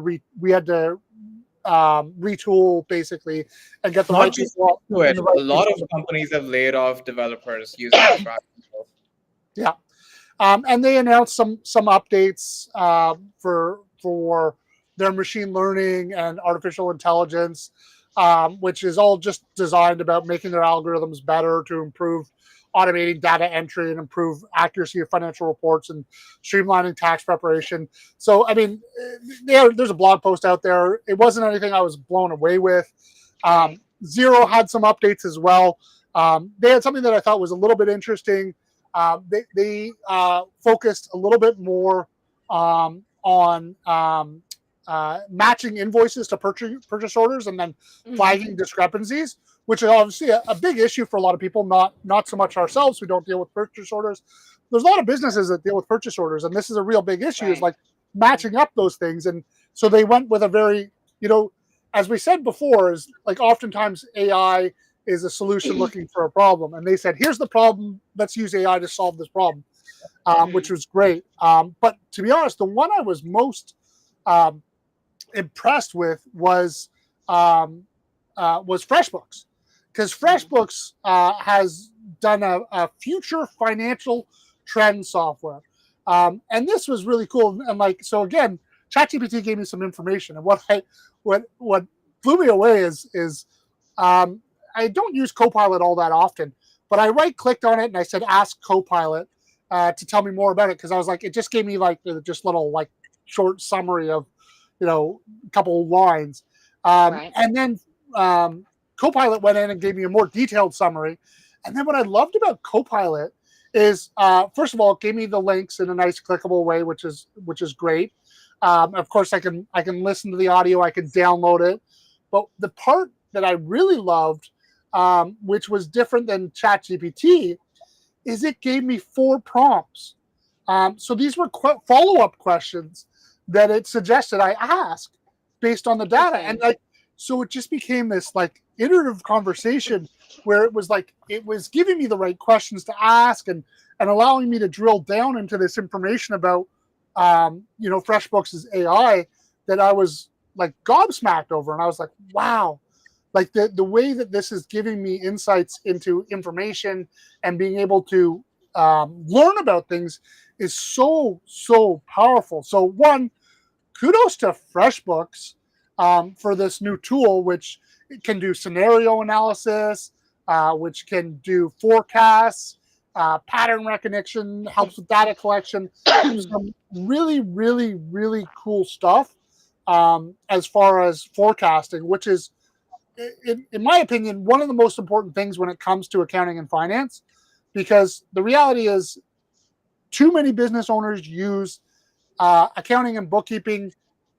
retool basically and get the Not right just people. Intuit, a lot of companies have laid off developers using this rationale. Yeah. And they announced some updates for their machine learning and artificial intelligence, which is all just designed about making their algorithms better to improve automating data entry and improve accuracy of financial reports and streamlining tax preparation. So, I mean, there's a blog post out there. It wasn't anything I was blown away with. Xero had some updates as well. They had something that I thought was a little bit interesting. They focused a little bit more on matching invoices to purchase orders and then flagging discrepancies, which is obviously a big issue for a lot of people, not so much ourselves who don't deal with purchase orders. There's a lot of businesses that deal with purchase orders, and this is a real big issue, is like matching up those things. And so they went with a very, as we said before, is like oftentimes AI is a solution looking for a problem. And they said, here's the problem, let's use AI to solve this problem, which was great. But to be honest, the one I was most impressed with was FreshBooks, because FreshBooks has done a future financial trend software, and this was really cool. And like, so again, ChatGPT gave me some information, and what blew me away is I don't use Copilot all that often, but I right-clicked on it and I said, "Ask Copilot to tell me more about it," because I was like, it just gave me like just little like short summary of a couple of lines, and then Copilot went in and gave me a more detailed summary. And then what I loved about Copilot is, first of all, it gave me the links in a nice clickable way, which is great. Of course, I can listen to the audio, I can download it, But the part that I really loved, which was different than ChatGPT, is it gave me 4 prompts. So these were follow-up questions that it suggested I ask based on the data. And like, so it just became this like iterative conversation where it was like, it was giving me the right questions to ask and allowing me to drill down into this information about, FreshBooks' AI that I was like gobsmacked over. And I was like, wow, like the way that this is giving me insights into information and being able to learn about things is so powerful. So one, kudos to FreshBooks for this new tool, which can do scenario analysis, which can do forecasts, pattern recognition, helps with data collection. Some really cool stuff as far as forecasting, which is, in my opinion, one of the most important things when it comes to accounting and finance, because the reality is too many business owners use accounting and bookkeeping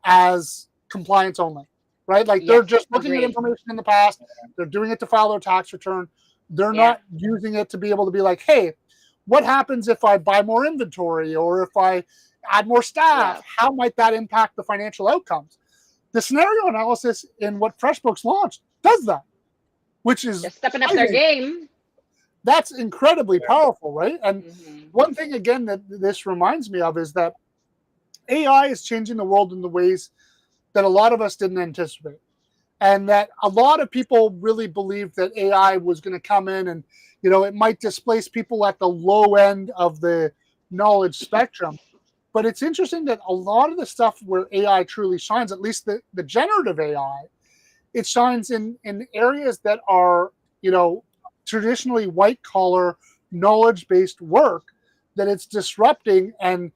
as compliance only, right? Like they're just looking at information in the past. They're doing it to file their tax return. They're not using it to be able to be like, hey, what happens if I buy more inventory or if I add more staff? How might that impact the financial outcomes? The scenario analysis in what FreshBooks launched does that, which is stepping up their game. That's incredibly powerful, right? And one thing, again, that this reminds me of is that AI is changing the world in the ways that a lot of us didn't anticipate. And that a lot of people really believed that AI was going to come in and, it might displace people at the low end of the knowledge spectrum. But it's interesting that a lot of the stuff where AI truly shines, at least the generative AI, it shines in areas that are, traditionally white collar knowledge based work, that it's disrupting and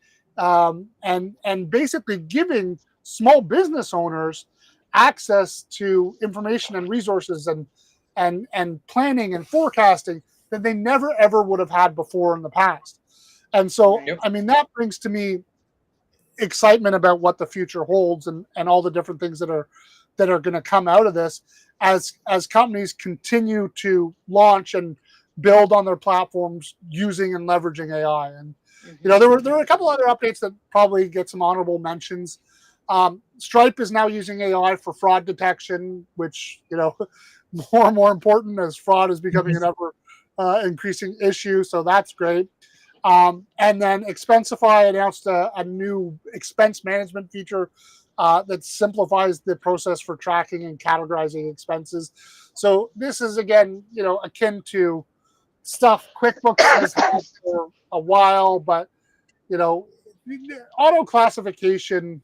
basically giving small business owners access to information and resources and planning and forecasting that they never ever would have had before in the past. And so, I mean, that brings to me excitement about what the future holds and all the different things that are going to come out of this as companies continue to launch and build on their platforms using and leveraging AI. And there were a couple other updates that probably get some honorable mentions. Stripe is now using AI for fraud detection, which more and more important as fraud is becoming an ever increasing issue. So that's great. And then Expensify announced a new expense management feature that simplifies the process for tracking and categorizing expenses. So this is, again, akin to stuff QuickBooks has had for a while, but, auto classification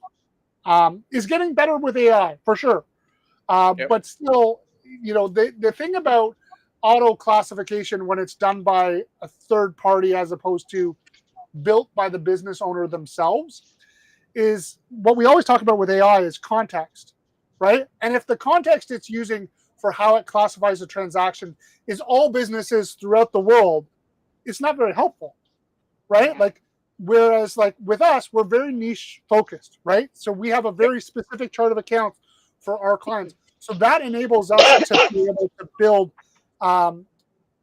is getting better with AI for sure. But still, the thing about auto classification when it's done by a third party as opposed to built by the business owner themselves is what we always talk about with AI is context, right? And if the context it's using for how it classifies a transaction is all businesses throughout the world, it's not very helpful, right? Like, whereas like with us, we're very niche focused, right? So we have a very specific chart of accounts for our clients. So that enables us to be able to build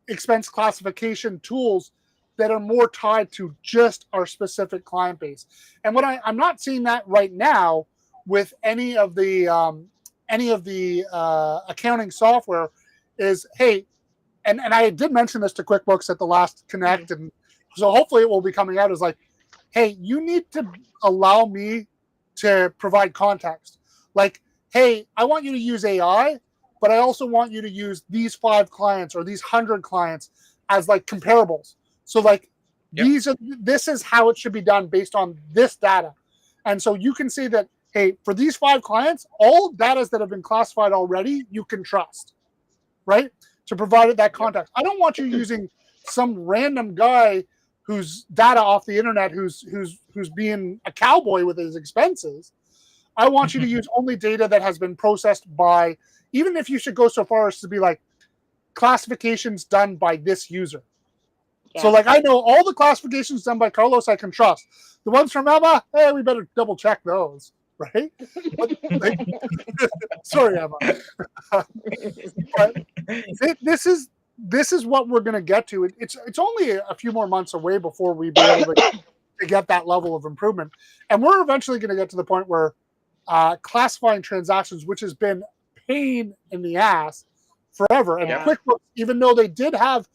expense classification tools that are more tied to just our specific client base. And what I'm not seeing that right now with any of the accounting software is, hey, and I did mention this to QuickBooks at the last Connect, and so hopefully it will be coming out as like, hey, you need to allow me to provide context. Like, hey, I want you to use AI, but I also want you to use these 5 clients or these 100 clients as like comparables. So like this is how it should be done based on this data. And so you can see that, hey, for these 5 clients, all data that have been classified already, you can trust, right? To provide that context. I don't want you using some random guy whose data off the internet, who's being a cowboy with his expenses. I want you to use only data that has been processed by, even if you should go so far as to be like classifications done by this user. So like, I know all the classifications done by Carlos I can trust. The ones from Emma, hey, we better double check those, right? But, like, sorry, Emma. But this is what we're going to get to. It's only a few more months away before we be able to get that level of improvement, and we're eventually going to get to the point where classifying transactions, which has been pain in the ass forever, and Yeah. QuickBooks, even though they did have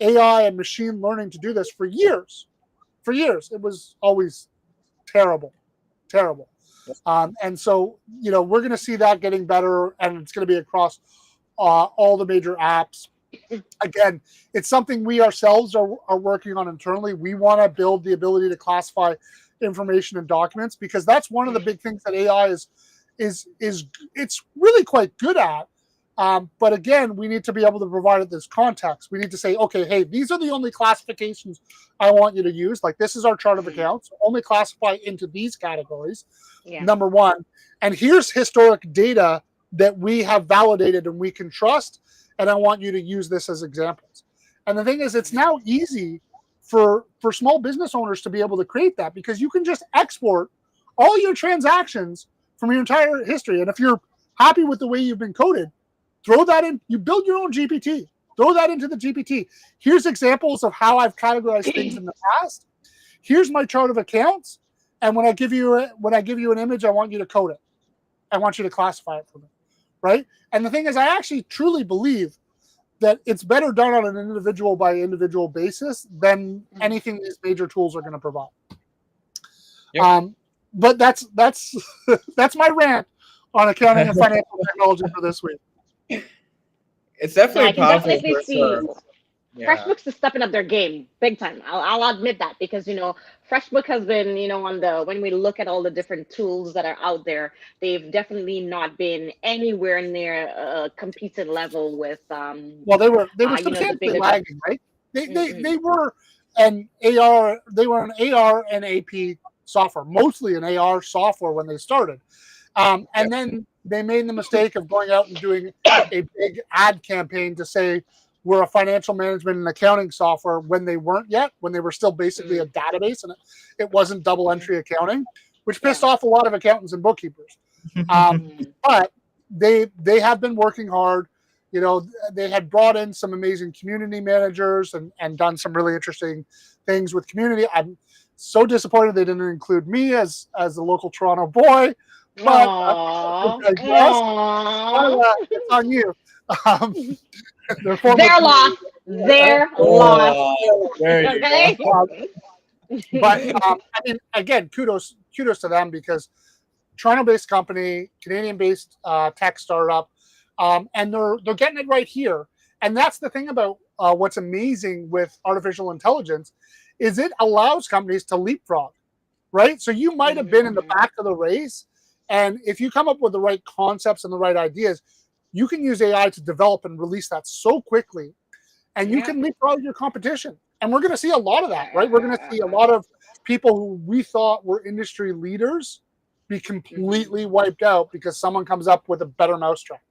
AI and machine learning to do this for years, it was always terrible. And so, we're going to see that getting better, and it's going to be across all the major apps. Again, it's something we ourselves are working on internally. We want to build the ability to classify information in documents, because that's one of the big things that AI is it's really quite good at. But again, we need to be able to provide it this context. We need to say, okay, hey, these are the only classifications I want you to use. Like, this is our chart of accounts. Only classify into these categories. Yeah. Number one. And here's historic data that we have validated and we can trust. And I want you to use this as examples. And the thing is, it's now easy for small business owners to be able to create that, because you can just export all your transactions from your entire history. And if you're happy with the way you've been coded, throw that in. You build your own GPT. Throw that into the GPT. Here's examples of how I've categorized things in the past. Here's my chart of accounts. And when I give you an image, I want you to code it. I want you to classify it for me, right? And the thing is, I actually truly believe that it's better done on an individual by individual basis than anything these major tools are going to provide. Yep. But that's that's my rant on accounting and financial technology for this week. It's definitely I can powerful definitely for see sure. Yeah. FreshBooks is stepping up their game big time. I'll admit that, because FreshBook has been, when we look at all the different tools that are out there, they've definitely not been anywhere near a competing level with Well, they were the substantially bigger. lagging, right? They were an AR and AP software, mostly an AR software when they started. And then they made the mistake of going out and doing a big ad campaign to say we're a financial management and accounting software, when they weren't yet, when they were still basically a database, and it wasn't double entry accounting, which pissed off a lot of accountants and bookkeepers. But they have been working hard. They had brought in some amazing community managers and done some really interesting things with community. I'm so disappointed they didn't include me as a local Toronto boy. But it's on you. They're lost. They're lost. There you Okay. go. But I mean, again, kudos to them, because Toronto-based company, Canadian-based tech startup, and they're getting it right here. And that's the thing about what's amazing with artificial intelligence, is it allows companies to leapfrog, right? So you might have been in the back of the race, and if you come up with the right concepts and the right ideas, you can use AI to develop and release that so quickly, and you can leapfrog your competition. And we're going to see a lot of that, right? We're going to see a lot of people who we thought were industry leaders be completely wiped out because someone comes up with a better mousetrap.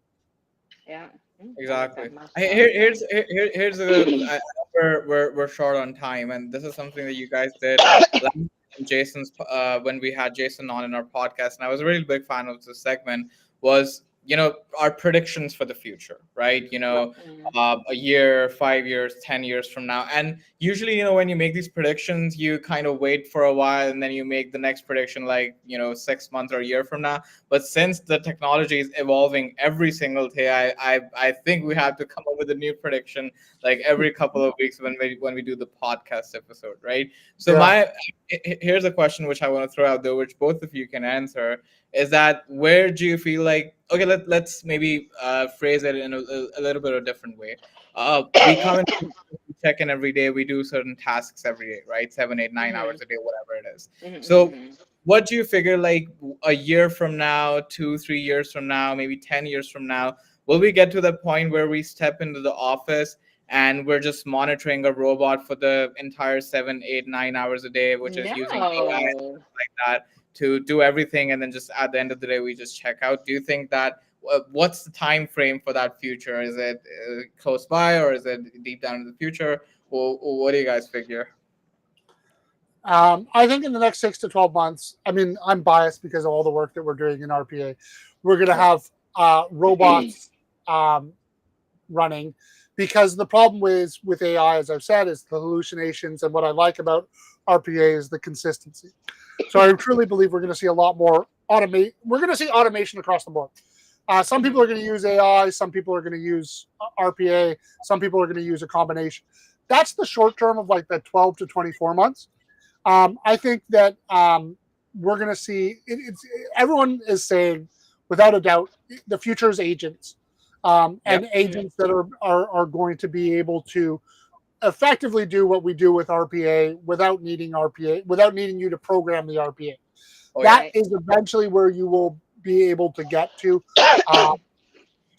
Yeah. Exactly. Here's we're short on time, and this is something that you guys did Jason's when we had Jason on in our podcast, and I was a really big fan of this segment. Was our predictions for the future, right? A year, 5 years, 10 years from now. And usually, when you make these predictions, you kind of wait for a while and then you make the next prediction 6 months or a year from now. But since the technology is evolving every single day, I think we have to come up with a new prediction like every couple of weeks when we do the podcast episode, right? So here's a question which I want to throw out there, which both of you can answer, is that where do you feel like, okay, let's maybe phrase it in a little bit of a different way. We come in, we check in every day, we do certain tasks every day, right? 7, 8, 9 hours a day, whatever it is. So what do you figure, like a year from now, 2, 3 years from now, maybe 10 years from now, will we get to the point where we step into the office and we're just monitoring a robot for the entire 7, 8, 9 hours a day, which is using AI like that to do everything, and then just at the end of the day we just check out? Do you think that what's the time frame for that future? Is it close by, or is it deep down in the future? Or what do you guys figure? I think in the next 6 to 12 months, I mean, I'm biased because of all the work that we're doing in RPA. We're going to Sure. have robots running, because the problem with AI, as I've said, is the hallucinations. And what I like about RPA is the consistency. So I truly believe we're going to see a lot more We're going to see automation across the board. Some people are going to use AI. Some people are going to use RPA. Some people are going to use a combination. That's the short term of like the 12 to 24 months. I think that we're going to see everyone is saying, without a doubt, the future is agents, and agents that are going to be able to effectively do what we do with RPA without needing you to program the RPA. That is eventually where you will be able to get to,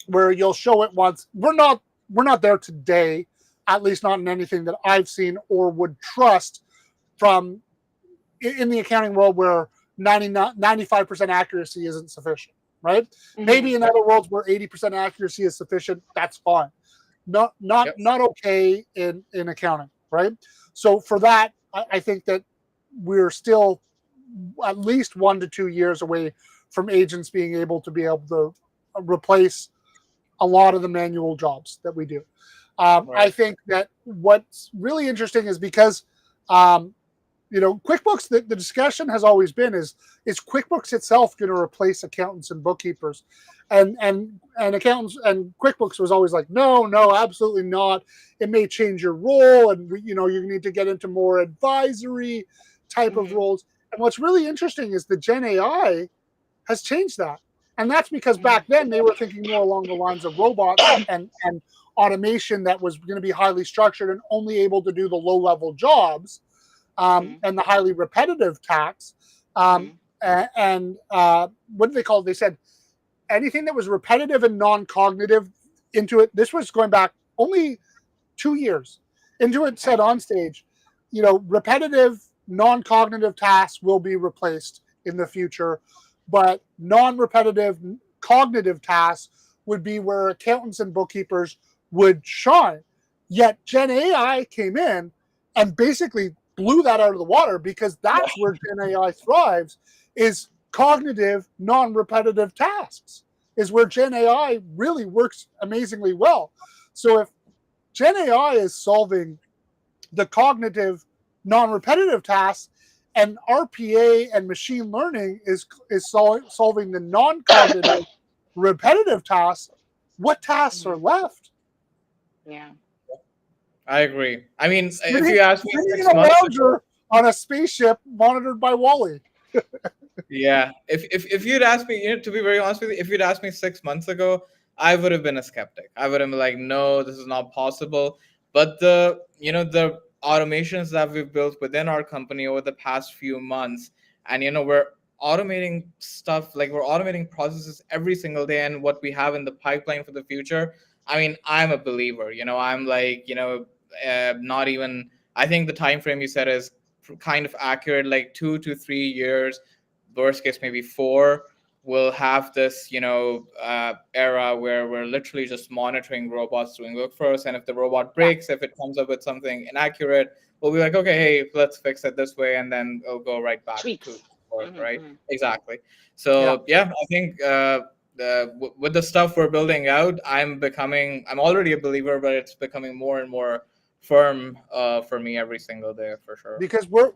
where you'll show it once. We're not there today, at least not in anything that I've seen or would trust from in the accounting world, where 95% accuracy isn't sufficient, right? Mm-hmm. Maybe in other worlds where 80% accuracy is sufficient, that's fine. Not okay in accounting, right? So for that, I think that we're still at least 1 to 2 years away from agents being able to replace a lot of the manual jobs that we do. I think that what's really interesting is because QuickBooks, the discussion has always been is QuickBooks itself going to replace accountants and bookkeepers? And accountants and QuickBooks was always like, no, absolutely not. It may change your role, and you need to get into more advisory type of roles. And what's really interesting is the Gen AI has changed that. And that's because back then they were thinking more along the lines of robots and automation that was going to be highly structured and only able to do the low-level jobs. And the highly repetitive tasks. And what do they call it? They said anything that was repetitive and non-cognitive into it. This was going back only 2 years. Intuit said on stage, repetitive, non-cognitive tasks will be replaced in the future, but non-repetitive, cognitive tasks would be where accountants and bookkeepers would shine. Yet Gen AI came in and basically blew that out of the water, because that's where Gen AI thrives, is cognitive, non-repetitive tasks, is where Gen AI really works amazingly well. So if Gen AI is solving the cognitive, non-repetitive tasks, and RPA and machine learning is solving the non-cognitive, repetitive tasks, what tasks are left? Yeah. I agree. I mean, if you ask me 6 months ago, on a spaceship monitored by Wally. Yeah. If you'd asked me, to be very honest with you, if you'd asked me 6 months ago, I would have been a skeptic. I would have been like, no, this is not possible. But the automations that we've built within our company over the past few months, and we're automating stuff, like we're automating processes every single day, and what we have in the pipeline for the future. I mean, I'm a believer. I'm like, not even, I think the time frame you said is kind of accurate, like 2 to 3 years, worst case maybe 4. We'll have this era where we're literally just monitoring robots doing work for us, and if the robot breaks, if it comes up with something inaccurate, we'll be like, okay, hey, let's fix it this way, and then it'll go right back to work, right? Exactly. So I think with the stuff we're building out, I'm already a believer, but it's becoming more and more firm for me every single day, for sure. Because we're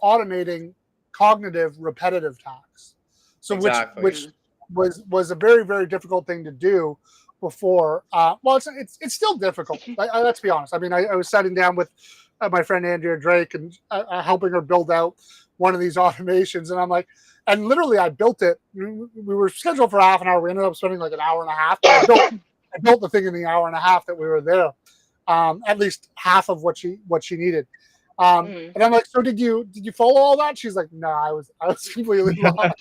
automating cognitive, repetitive tasks. So exactly. which was a very, very difficult thing to do before. Well, it's still difficult. Let's be honest. I mean, I was sitting down with my friend Andrea Drake and helping her build out one of these automations, and I'm like, and literally I built it. We were scheduled for half an hour. We ended up spending like an hour and a half. I built the thing in the hour and a half that we were there. At least half of what she needed. And I'm like, so did you follow all that? She's like, no, I was completely lost.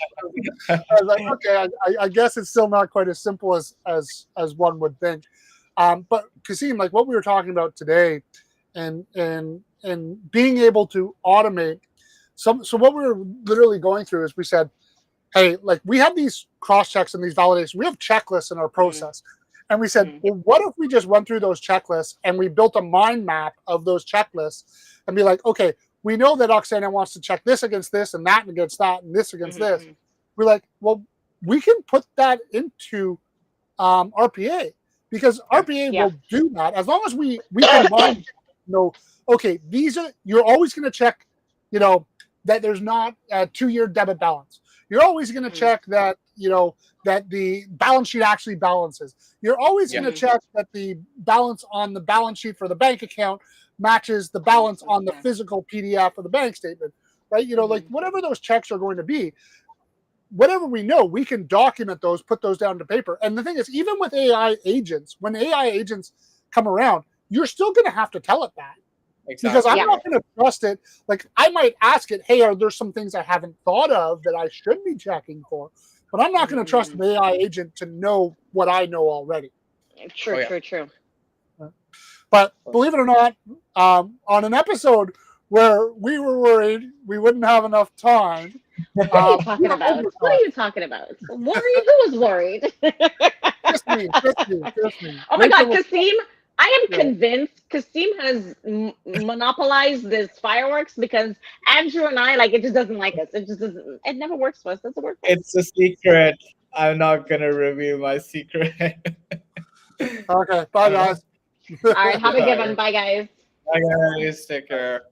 I was like, okay, I guess it's still not quite as simple as one would think. But Kasim, like what we were talking about today, and being able to automate. So what we were literally going through is we said, hey, like we have these cross checks and these validations. We have checklists in our process. And we said, well, what if we just went through those checklists and we built a mind map of those checklists and be like, okay, we know that Oksana wants to check this against this and that against that and this against this. We're like, well, we can put that into RPA, because RPA will do that as long as we can know, okay, you're always going to check, that there's not a 2-year debit balance. You're always going to check that, that the balance sheet actually balances. You're always going to check that the balance on the balance sheet for the bank account matches the balance on the physical PDF of the bank statement, right? Like whatever those checks are going to be, whatever we know, we can document those, put those down to paper. And the thing is, even with AI agents, when AI agents come around, you're still going to have to tell it that. Exactly. Because I'm not going to trust it. Like, I might ask it, hey, are there some things I haven't thought of that I should be checking for? But I'm not going to trust the AI agent to know what I know already. True. But believe it or not, on an episode where we were worried we wouldn't have enough time. What are you talking about? What are you talking about? Worried? Who was worried? Just me. Oh my God, Kasim! I am convinced Kasim has monopolized this fireworks, because Andrew and I, like, it just doesn't like us. It just doesn't. It never works for us. Doesn't work for us. It's a secret. I'm not gonna reveal my secret. Okay. Bye, guys. All right. Have a good one. Bye, guys. Bye, guys. Take care.